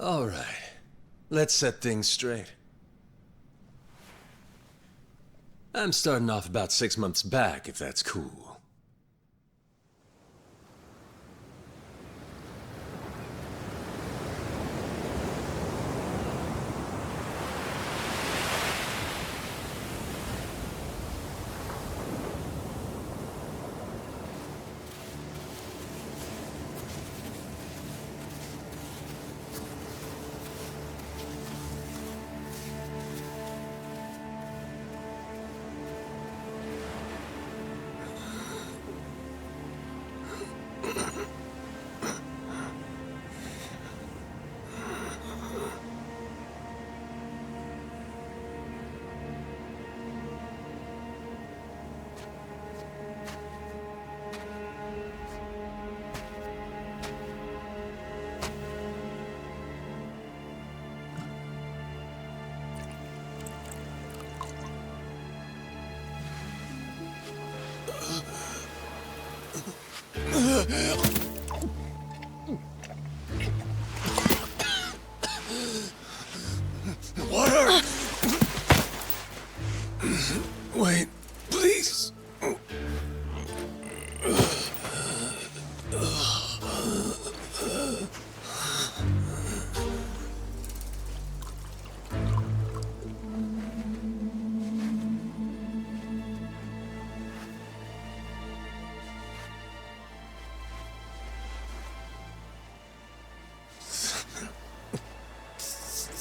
All right. Let's set things straight. I'm starting off about 6 months back, if that's cool. Water! Wait, please.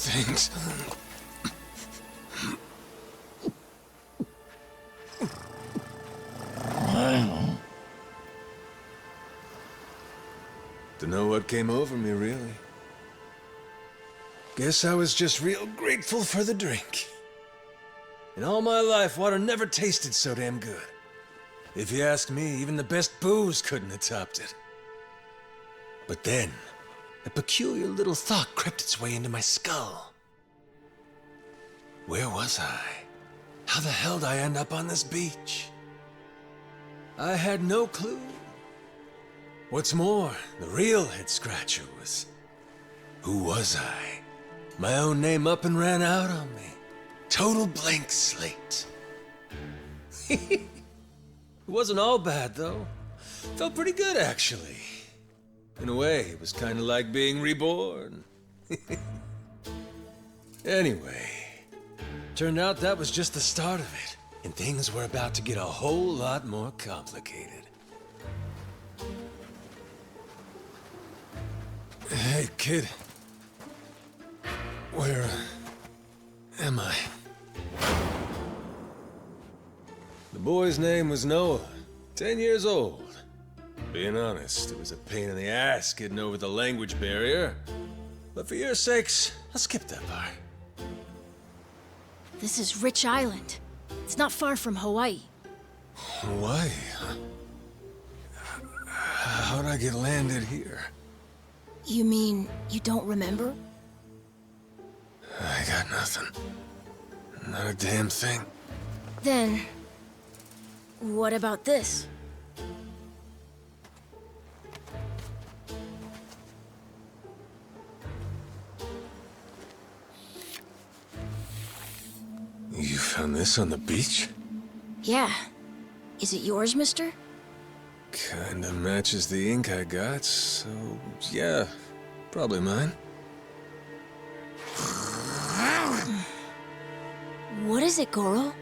Thanks. Dunno what came over me, really. Guess I was just real grateful for the drink. In all my life, water never tasted so damn good. If you ask me, even the best booze couldn't have topped it. But then, a peculiar little thought crept its way into my skull. Where was I? How the hell did I end up on this beach? I had no clue. What's more, the real head-scratcher was... who was I? My own name up and ran out on me. Total blank slate. It wasn't all bad, though. Felt pretty good, actually. In a way, it was kind of like being reborn. Anyway, turned out that was just the start of it, and things were about to get a whole lot more complicated. Hey, kid. Where am I? The boy's name was Noah, 10 years old. Being honest, it was a pain in the ass getting over the language barrier. But for your sakes, I'll skip that part. This is Rich Island. It's not far from Hawaii. Hawaii? How'd I get landed here? You mean you don't remember? I got nothing. Not a damn thing. Then, what about this? You found this on the beach? Yeah. Is it yours, mister? Kinda matches the ink I got, so yeah, probably mine. What is it, Goro?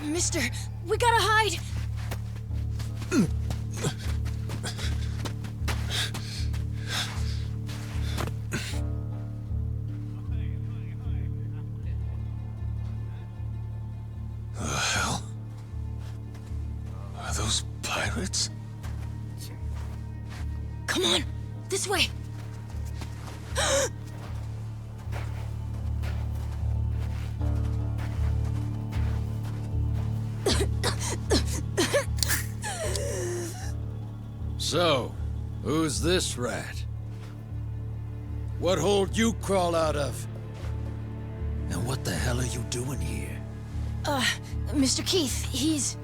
Mister, we gotta hide! The hell? Are those pirates? Come on, this way! So, who's this rat? What hole you crawl out of? And what the hell are you doing here? Mr. Keith, he's...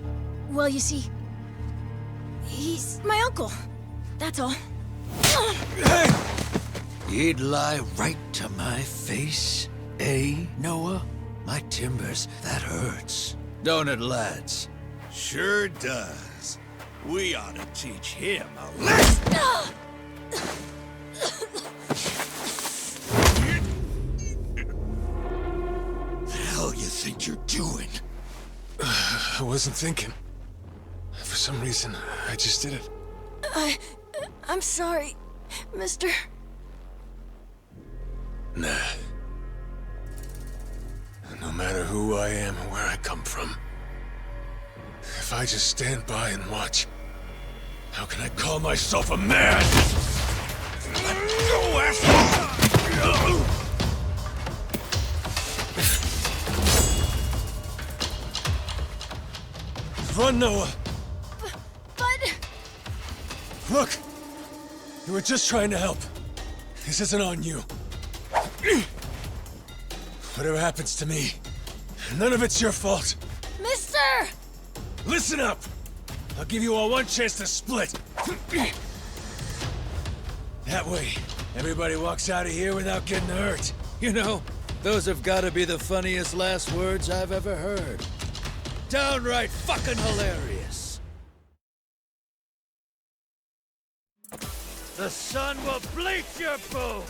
well, you see... he's my uncle. That's all. He'd lie right to my face, eh, Noah? My timbers, that hurts. Don't it, lads? Sure does. We ought to teach him a lesson. The hell you think you're doing? I wasn't thinking. For some reason, I just did it. I'm sorry, mister. Nah. No matter who I am or where I come from, if I just stand by and watch, how can I call myself a man? Let go, asshole! Run, Noah! But... Look! You were just trying to help. This isn't on you. Whatever happens to me, none of it's your fault. Mister! Listen up! I'll give you all one chance to split. That way, everybody walks out of here without getting hurt. You know, those have got to be the funniest last words I've ever heard. Downright fucking hilarious. The sun will bleach your bones.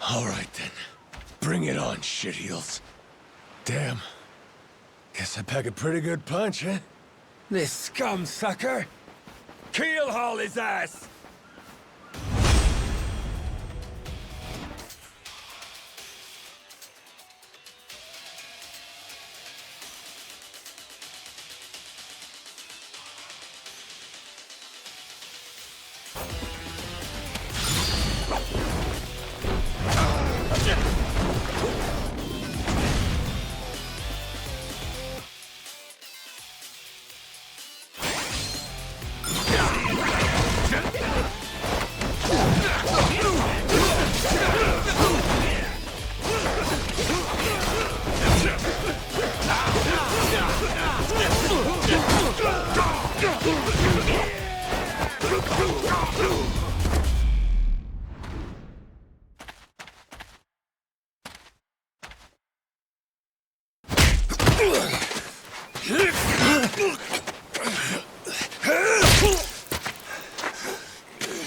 All right then. Bring it on, shitheels. Damn. Guess I pack a pretty good punch, huh? This scum sucker! Keelhaul his ass!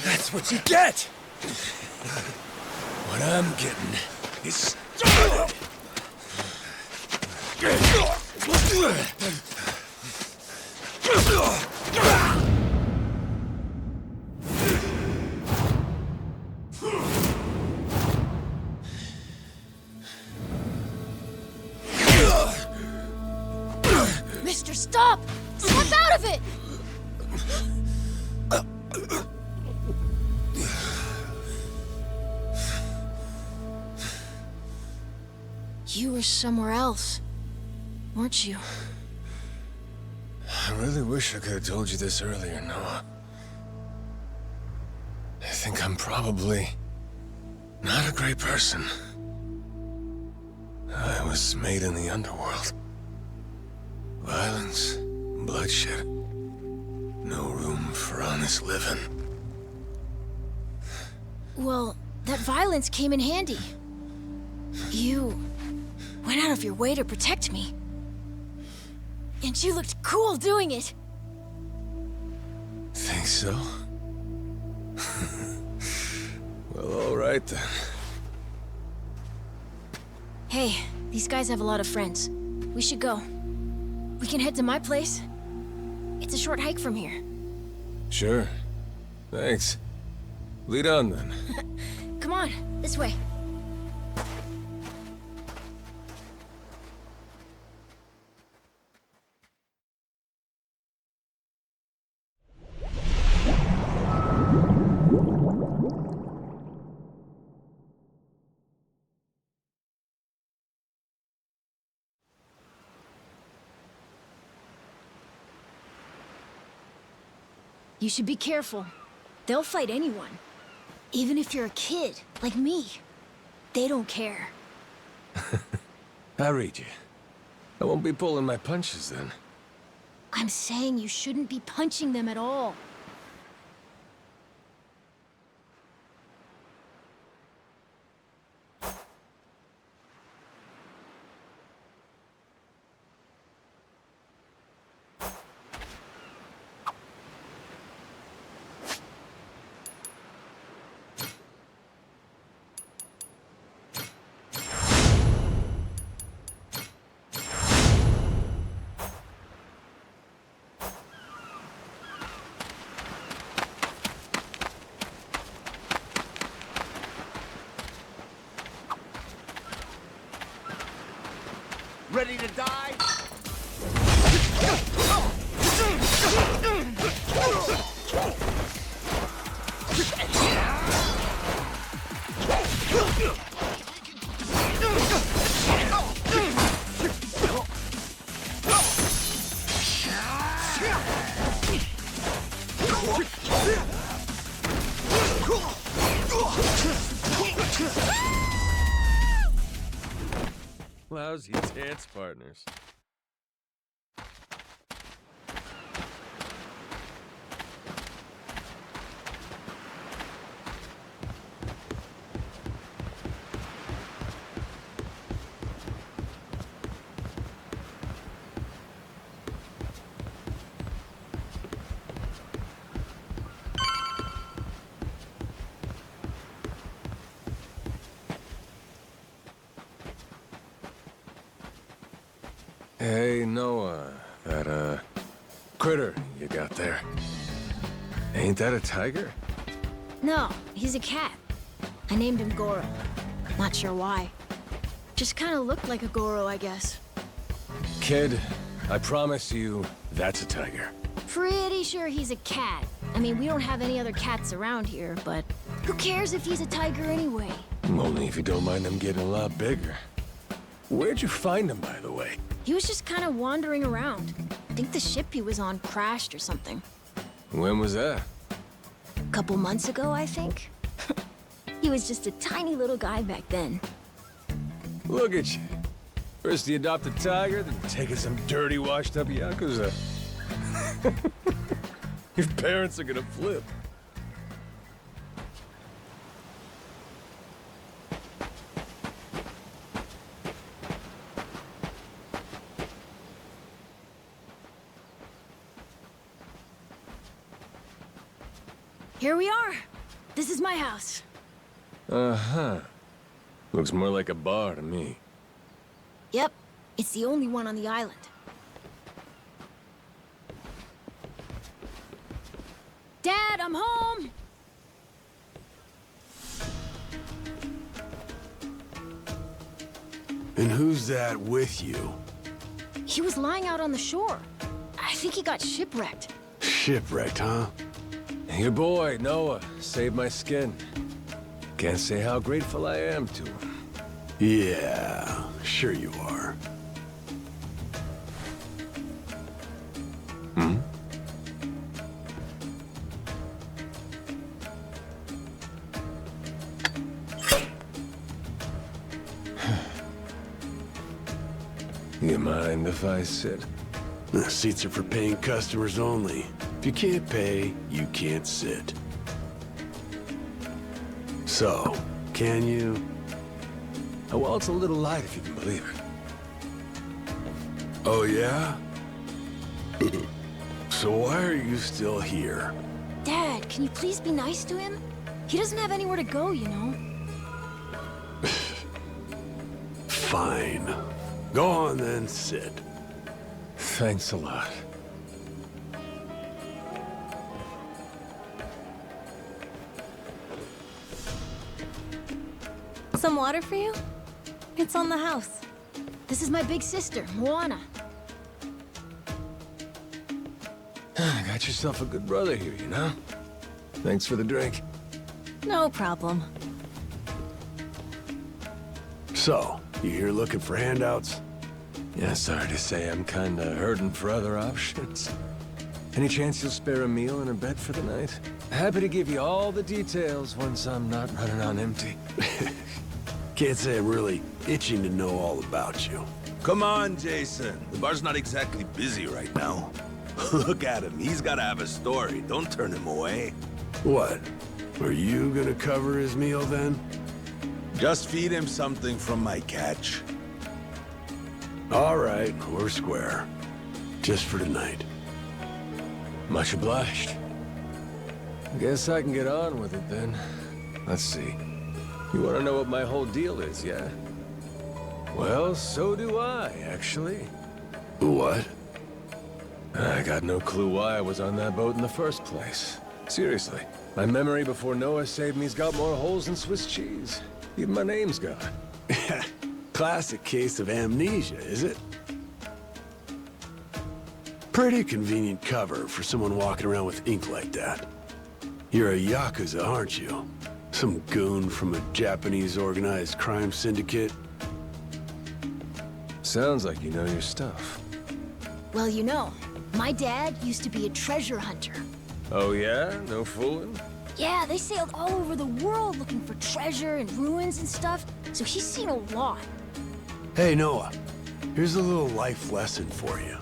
That's what you get! What I'm getting is started! Mister, stop! Snap out of it! You were somewhere else, weren't you? I really wish I could have told you this earlier, Noah. I think I'm probably not a great person. I was made in the underworld. Violence, bloodshed. No room for honest living. Well, that violence came in handy. You went out of your way to protect me. And you looked cool doing it. Think so? Well, all right then. Hey, these guys have a lot of friends. We should go. We can head to my place. It's a short hike from here. Sure. Thanks. Lead on then. Come on, this way. You should be careful. They'll fight anyone. Even if you're a kid, like me. They don't care. I read you. I won't be pulling my punches then. I'm saying you shouldn't be punching them at all. Ready to die? Lousy dance partners. Hey, Noah, that, critter you got there. Ain't that a tiger? No, he's a cat. I named him Goro. Not sure why. Just kind of looked like a Goro, I guess. Kid, I promise you, that's a tiger. Pretty sure he's a cat. I mean, we don't have any other cats around here, but who cares if he's a tiger anyway? Only if you don't mind them getting a lot bigger. Where'd you find him, by the way? He was just kind of wandering around. I think the ship he was on crashed or something. When was that? A couple months ago, I think. He was just a tiny little guy back then. Look at you. First you adopt a tiger, then you're taking some dirty, washed-up Yakuza. Your parents are gonna flip. Here we are. This is my house. Uh-huh. Looks more like a bar to me. Yep, it's the only one on the island. Dad, I'm home! And who's that with you? He was lying out on the shore. I think he got shipwrecked. Shipwrecked, huh? Your boy, Noah, saved my skin. Can't say how grateful I am to him. Yeah, sure you are. Hmm? You mind if I sit? The seats are for paying customers only. If you can't pay, you can't sit. So, can you? Oh, well, it's a little light if you can believe it. Oh, yeah? So why are you still here? Dad, can you please be nice to him? He doesn't have anywhere to go, you know. Fine. Go on then, sit. Thanks a lot. Some water for you? It's on the house. This is my big sister, Moana. Got yourself a good brother here, you know? Thanks for the drink. No problem. So, you here looking for handouts? Yeah, sorry to say I'm kinda hurting for other options. Any chance you'll spare a meal and a bed for the night? Happy to give you all the details once I'm not running on empty. Can't say I'm really itching to know all about you. Come on, Jason. The bar's not exactly busy right now. Look at him. He's gotta have a story. Don't turn him away. What? Are you gonna cover his meal then? Just feed him something from my catch. All right, we're square. Just for tonight. Much obliged. Guess I can get on with it then. Let's see. You want to know what my whole deal is, yeah? Well, so do I, actually. What? I got no clue why I was on that boat in the first place. Seriously. My memory before Noah saved me's got more holes than Swiss cheese. Even my name's gone. Classic case of amnesia, is it? Pretty convenient cover for someone walking around with ink like that. You're a Yakuza, aren't you? Some goon from a Japanese organized crime syndicate? Sounds like you know your stuff. Well, you know, my dad used to be a treasure hunter. Oh yeah? No fooling? Yeah, they sailed all over the world looking for treasure and ruins and stuff, so he's seen a lot. Hey, Noah. Here's a little life lesson for you.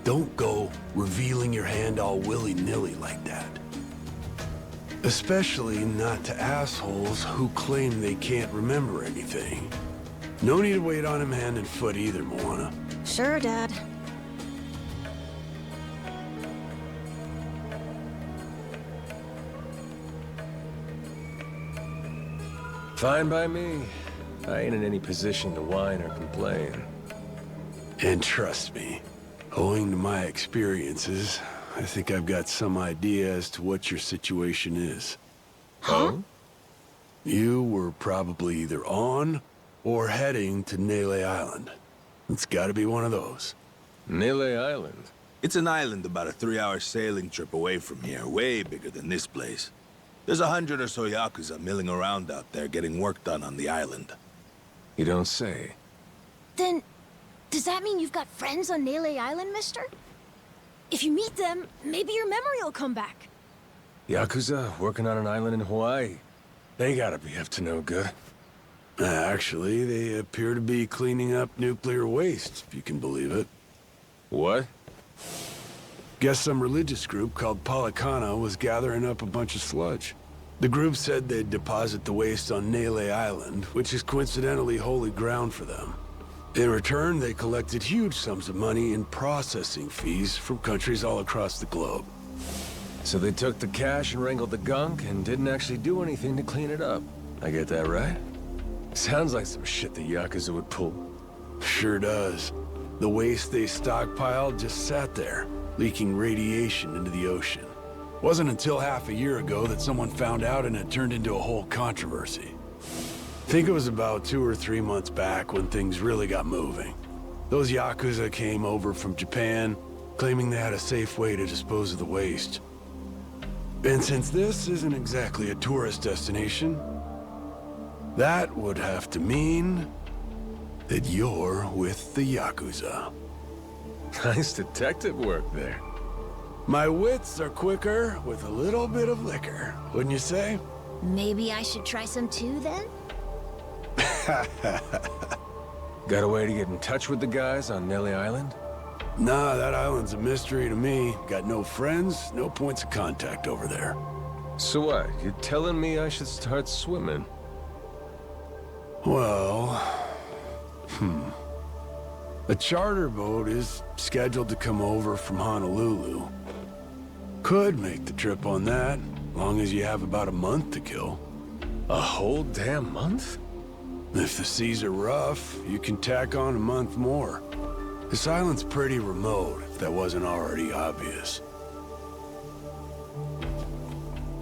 Don't go revealing your hand all willy-nilly like that. Especially not to assholes who claim they can't remember anything. No need to wait on him hand and foot either, Moana. Sure, Dad. Fine by me. I ain't in any position to whine or complain. And trust me, owing to my experiences, I think I've got some idea as to what your situation is. Huh? You were probably either on or heading to Nele Island. It's gotta be one of those. Nele Island? It's an island about a 3-hour sailing trip away from here, way bigger than this place. There's 100 or so Yakuza milling around out there getting work done on the island. You don't say. Then, does that mean you've got friends on Nele Island, mister? If you meet them, maybe your memory will come back. Yakuza working on an island in Hawaii. They gotta be up to no good. Actually, they appear to be cleaning up nuclear waste, if you can believe it. What? Guess some religious group called Policana was gathering up a bunch of sludge. The group said they'd deposit the waste on Nele Island, which is coincidentally holy ground for them. In return, they collected huge sums of money in processing fees from countries all across the globe. So they took the cash and wrangled the gunk and didn't actually do anything to clean it up. I get that right? Sounds like some shit the Yakuza would pull. Sure does. The waste they stockpiled just sat there, leaking radiation into the ocean. Wasn't until half a year ago that someone found out and it turned into a whole controversy. Think it was about 2 or 3 months back when things really got moving. Those Yakuza came over from Japan, claiming they had a safe way to dispose of the waste. And since this isn't exactly a tourist destination, that would have to mean that you're with the Yakuza. Nice detective work there. My wits are quicker with a little bit of liquor, wouldn't you say? Maybe I should try some too, then? Got a way to get in touch with the guys on Nelly Island? Nah, that island's a mystery to me. Got no friends, no points of contact over there. So what? You're telling me I should start swimming? Well... A charter boat is scheduled to come over from Honolulu. Could make the trip on that, long as you have about a month to kill. A whole damn month? If the seas are rough, you can tack on a month more. This island's pretty remote, if that wasn't already obvious.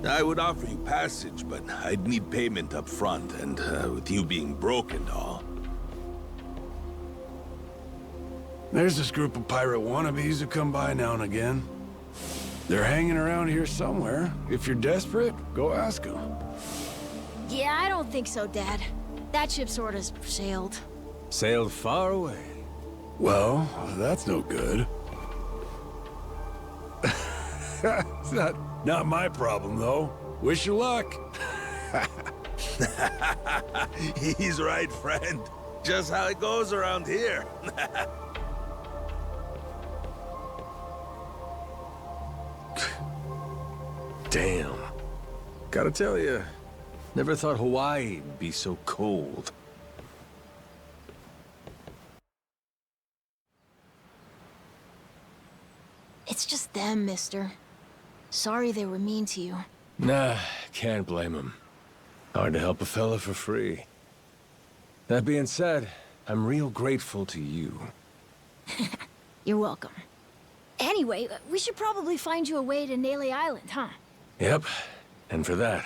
I would offer you passage, but I'd need payment up front, and with you being broke and all. There's this group of pirate wannabes who come by now and again. They're hanging around here somewhere. If you're desperate, go ask them. Yeah, I don't think so, Dad. That ship sort of sailed. Sailed far away. Well, that's no good. It's not my problem, though. Wish you luck. He's right, friend. Just how it goes around here. Damn. Gotta tell you, never thought Hawaii'd be so cold. It's just them, mister. Sorry they were mean to you. Nah, can't blame him. Hard to help a fella for free. That being said, I'm real grateful to you. You're welcome. Anyway, we should probably find you a way to Nele Island, huh? Yep, and for that,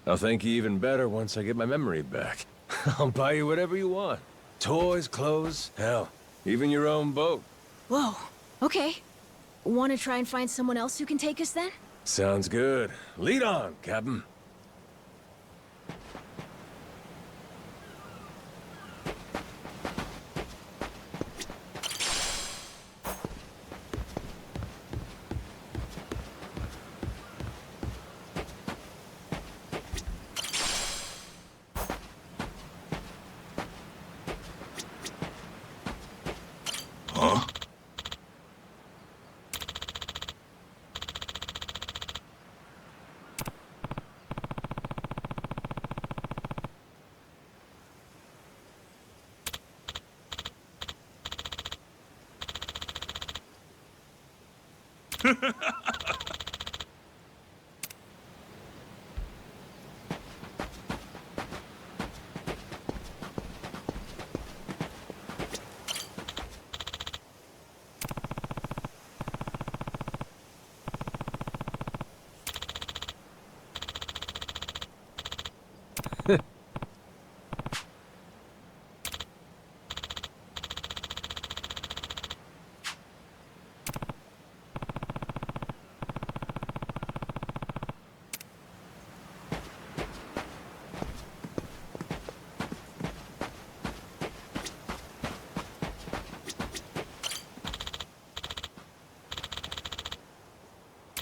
I'll thank you even better once I get my memory back. I'll buy you whatever you want. Toys, clothes, hell, even your own boat. Whoa, okay. Want to try and find someone else who can take us then? Sounds good. Lead on, Captain. Huh?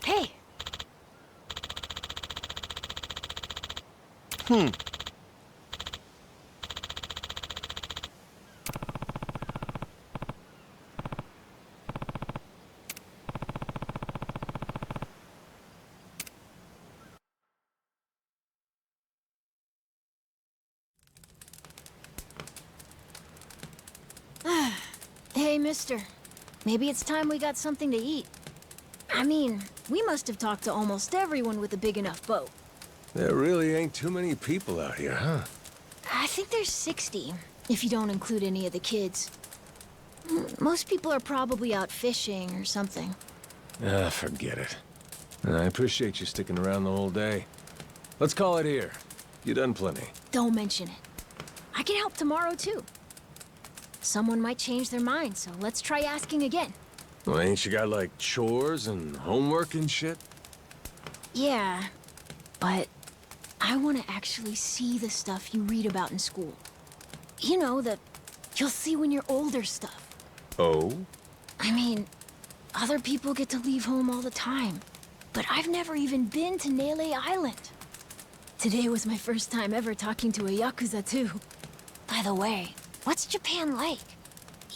Hey! Hey, mister. Maybe it's time we got something to eat. I mean, we must have talked to almost everyone with a big enough boat. There really ain't too many people out here, huh? I think there's 60, if you don't include any of the kids. Most people are probably out fishing or something. Ah, forget it. I appreciate you sticking around the whole day. Let's call it here. You done plenty. Don't mention it. I can help tomorrow, too. Someone might change their mind, so let's try asking again. Well, ain't you got, like, chores and homework and shit? Yeah, but I want to actually see the stuff you read about in school. You know, the you'll see when you're older stuff. Oh? I mean, other people get to leave home all the time, but I've never even been to Nele Island. Today was my first time ever talking to a Yakuza, too. By the way, what's Japan like?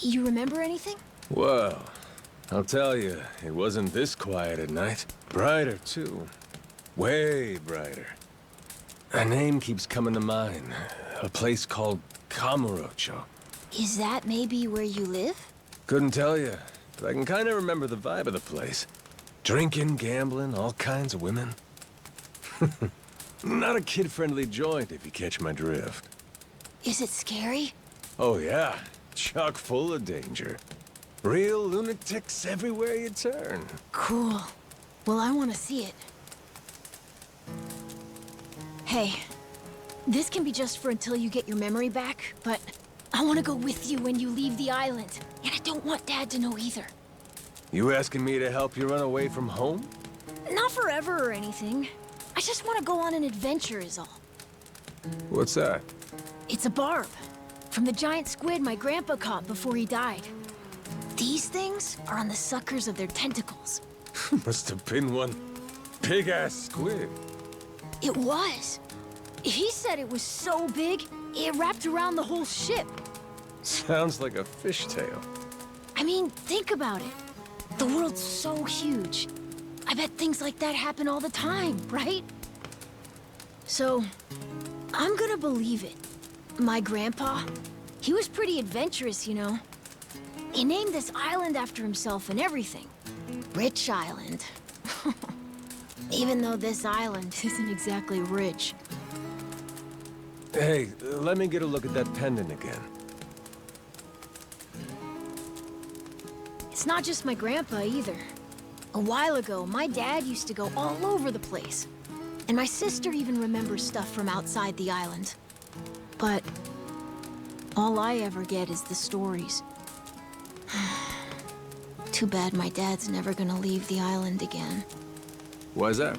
You remember anything? Well, I'll tell you, it wasn't this quiet at night. Brighter, too. Way brighter. A name keeps coming to mind. A place called Kamurocho. Is that maybe where you live? Couldn't tell you, but I can kind of remember the vibe of the place. Drinking, gambling, all kinds of women. Not a kid-friendly joint, if you catch my drift. Is it scary? Oh yeah, chock full of danger. Real lunatics everywhere you turn. Cool. Well, I want to see it. Hey, this can be just for until you get your memory back, but I want to go with you when you leave the island. And I don't want Dad to know either. You asking me to help you run away from home? Not forever or anything. I just want to go on an adventure is all. What's that? It's a barb. From the giant squid my grandpa caught before he died. These things are on the suckers of their tentacles. Must have been one big-ass squid. It was. He said it was so big, it wrapped around the whole ship. Sounds like a fishtail. I mean, think about it. The world's so huge. I bet things like that happen all the time, right? So, I'm gonna believe it. My grandpa, he was pretty adventurous, you know. He named this island after himself and everything. Rich Island. Even though this island isn't exactly rich. Hey, let me get a look at that pendant again. It's not just my grandpa either. A while ago, my dad used to go all over the place. And my sister even remembers stuff from outside the island. But all I ever get is the stories. Too bad my dad's never gonna leave the island again. Why's that?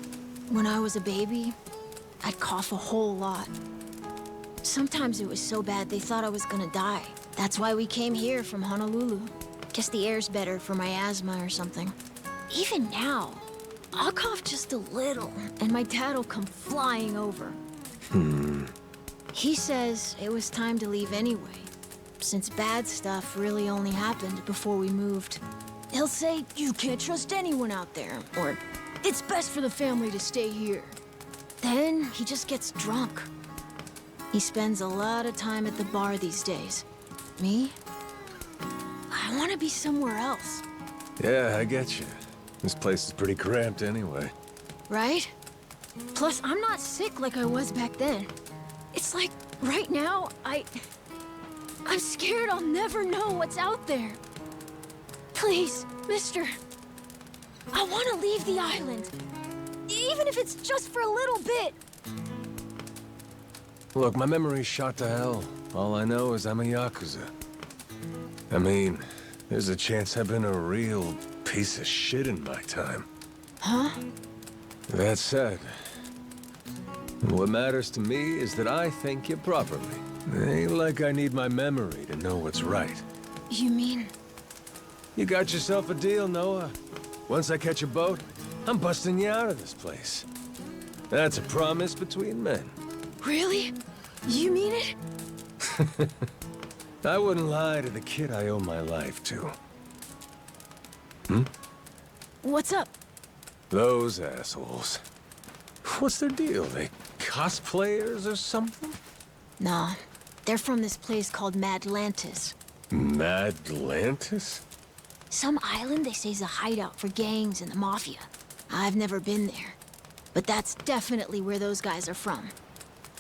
When I was a baby, I'd cough a whole lot. Sometimes it was so bad they thought I was gonna die. That's why we came here from Honolulu. Guess the air's better for my asthma or something. Even now, I'll cough just a little, and my dad'll come flying over. He says it was time to leave anyway, since bad stuff really only happened before we moved. He'll say, you can't trust anyone out there, or it's best for the family to stay here. Then he just gets drunk. He spends a lot of time at the bar these days. Me? I want to be somewhere else. Yeah, I get you. This place is pretty cramped anyway. Right? Plus, I'm not sick like I was back then. It's like, right now, I'm scared I'll never know what's out there. Please, mister. I want to leave the island. Even if it's just for a little bit. Look, my memory's shot to hell. All I know is I'm a Yakuza. I mean, there's a chance I've been a real piece of shit in my time. Huh? That said, what matters to me is that I think you properly. Ain't like I need my memory to know what's right. You mean? You got yourself a deal, Noah. Once I catch a boat, I'm busting you out of this place. That's a promise between men. Really? You mean it? I wouldn't lie to the kid I owe my life to. What's up? Those assholes. What's their deal? They cosplayers or something? Nah, they're from this place called Madlantis. Madlantis? Some island they say is a hideout for gangs and the mafia. I've never been there, but that's definitely where those guys are from.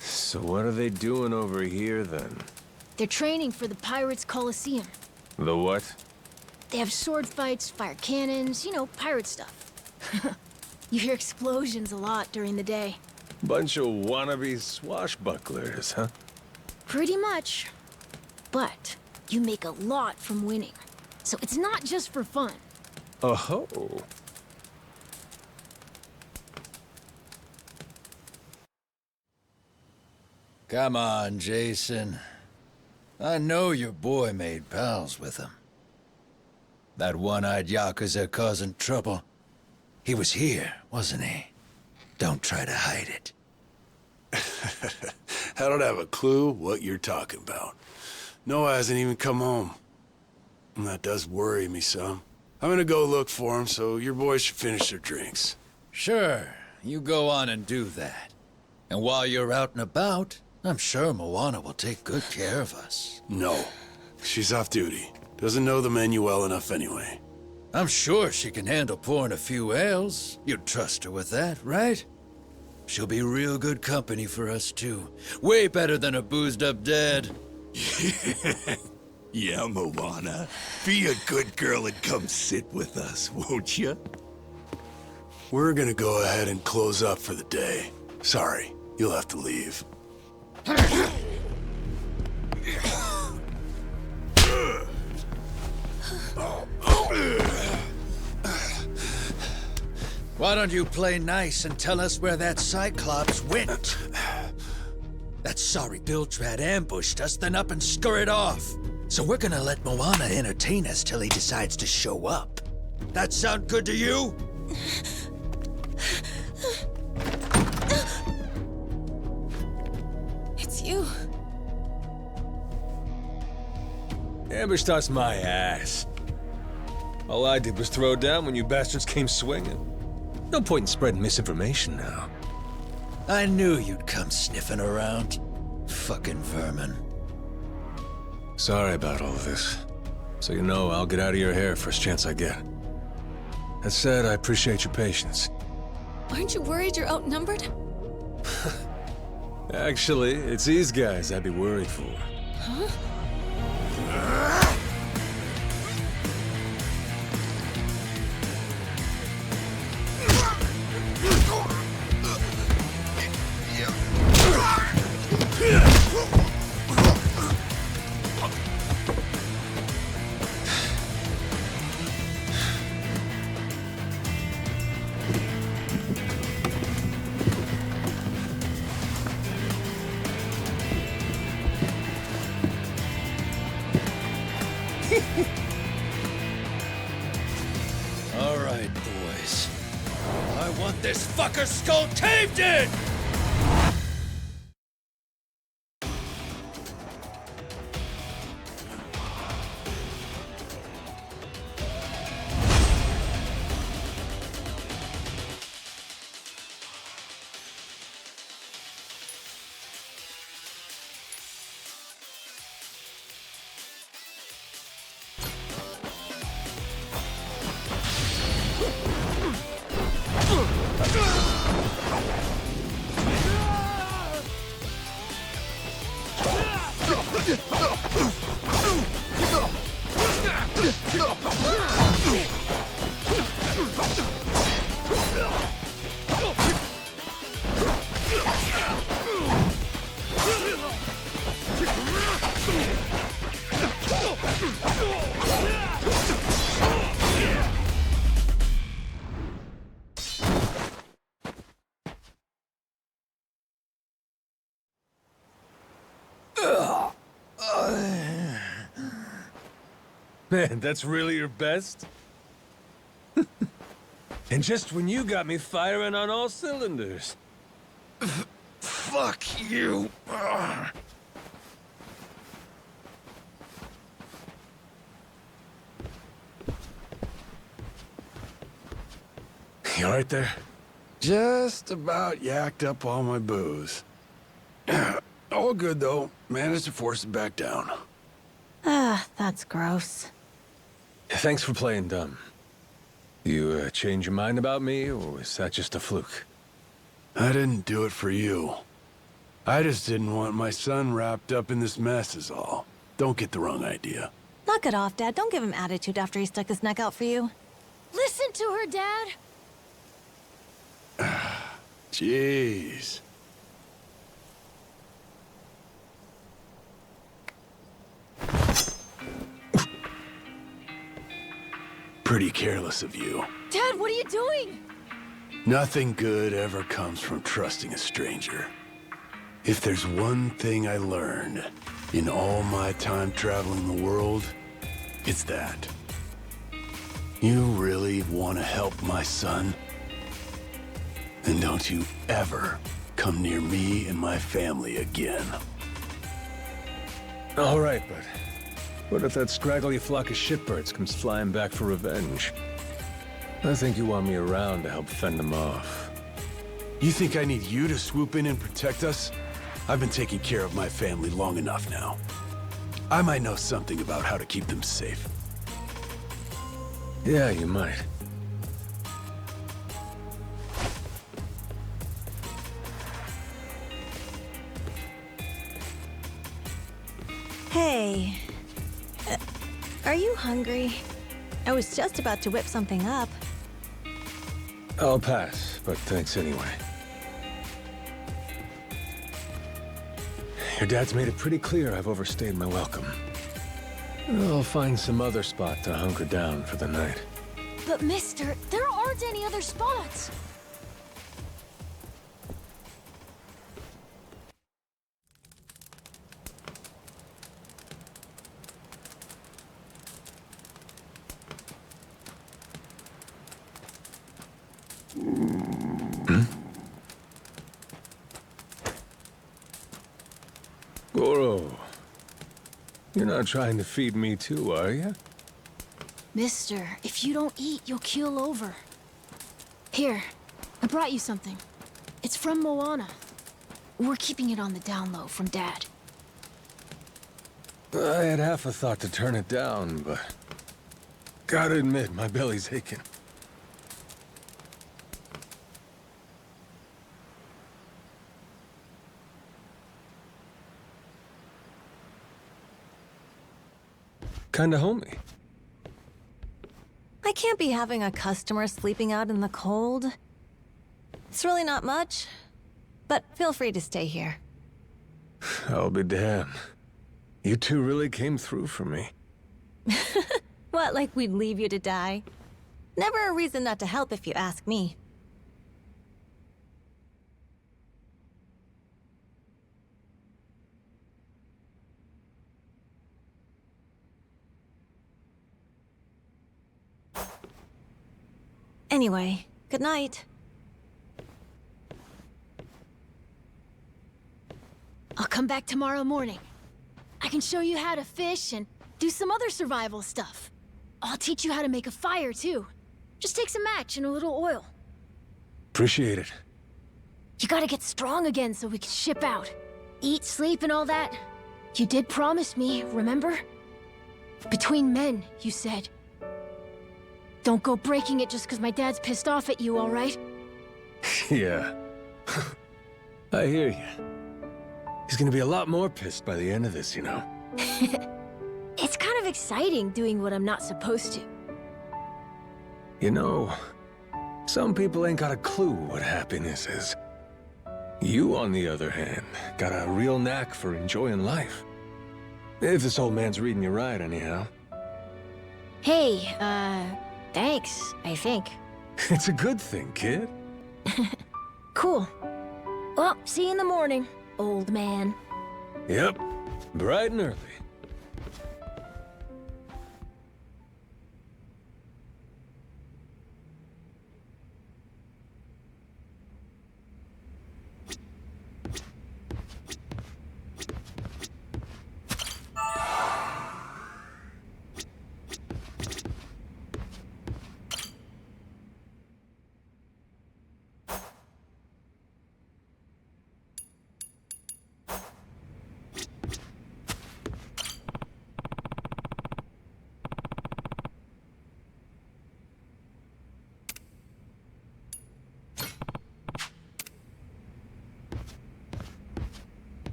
So what are they doing over here, then? They're training for the Pirates' Colisseum. The what? They have sword fights, fire cannons, you know, pirate stuff. You hear explosions a lot during the day. Bunch of wannabe swashbucklers, huh? Pretty much. But you make a lot from winning. So it's not just for fun. Oh. Come on, Jason. I know your boy made pals with him. That one-eyed Yakuza causing trouble. He was here, wasn't he? Don't try to hide it. I don't have a clue what you're talking about. Noah hasn't even come home. And that does worry me some. I'm gonna go look for him, so your boys should finish their drinks. Sure, you go on and do that. And while you're out and about, I'm sure Moana will take good care of us. No. She's off duty. Doesn't know the menu well enough anyway. I'm sure she can handle pouring a few ales. You'd trust her with that, right? She'll be real good company for us, too. Way better than a boozed-up dad. Yeah, Moana. Be a good girl and come sit with us, won't you? We're gonna go ahead and close up for the day. Sorry, you'll have to leave. Why don't you play nice and tell us where that Cyclops went? That sorry Biltrat ambushed us, then up and scurried off. So we're gonna let Moana entertain us till he decides to show up. That sound good to you? It's you. Ambushed us my ass. All I did was throw down when you bastards came swinging. No point in spreading misinformation now. I knew you'd come sniffing around. Fucking vermin. Sorry about all of this. So you know, I'll get out of your hair first chance I get. That said, I appreciate your patience. Aren't you worried you're outnumbered? Actually, it's these guys I'd be worried for. Huh? All right, boys. I want this fucker's skull caved in! Man, that's really your best? And just when you got me firing on all cylinders. Fuck you! You all right there? Just about yacked up all my booze. All good, though. Managed to force it back down. Ah, that's gross. Thanks for playing dumb. You change your mind about me, or was that just a fluke? I didn't do it for you. I just didn't want my son wrapped up in this mess is all. Don't get the wrong idea. Knock it off, Dad. Don't give him attitude after he stuck his neck out for you. Listen to her, Dad. Jeez. Pretty careless of you. Dad, what are you doing? Nothing good ever comes from trusting a stranger. If there's one thing I learned in all my time traveling the world, it's that. You really want to help my son? Then don't you ever come near me and my family again. All right, but what if that scraggly flock of shitbirds comes flying back for revenge? I think you want me around to help fend them off. You think I need you to swoop in and protect us? I've been taking care of my family long enough now. I might know something about how to keep them safe. Yeah, you might. Hey. Are you hungry? I was just about to whip something up. I'll pass, but thanks anyway. Your dad's made it pretty clear I've overstayed my welcome. I'll find some other spot to hunker down for the night. But mister, there aren't any other spots. Goro, you're not trying to feed me too, are you? Mister, if you don't eat, you'll keel over. Here, I brought you something. It's from Moana. We're keeping it on the down low from Dad. I had half a thought to turn it down, but gotta admit, my belly's aching. Kinda homey. I can't be having a customer sleeping out in the cold. It's really not much, but feel free to stay here. I'll be damned. You two really came through for me. What, like we'd leave you to die? Never a reason not to help if you ask me. Anyway, good night. I'll come back tomorrow morning. I can show you how to fish and do some other survival stuff. I'll teach you how to make a fire, too. Just take some match and a little oil. Appreciate it. You gotta get strong again so we can ship out. Eat, sleep, and all that. You did promise me, remember? Between men, you said. Don't go breaking it just because my dad's pissed off at you, all right? Yeah. I hear you. He's gonna be a lot more pissed by the end of this, you know. It's kind of exciting doing what I'm not supposed to. You know, some people ain't got a clue what happiness is. You, on the other hand, got a real knack for enjoying life. If this old man's reading you right, anyhow. Hey, thanks, I think. It's a good thing, kid. Cool. Well, see you in the morning, old man. Yep, bright and early.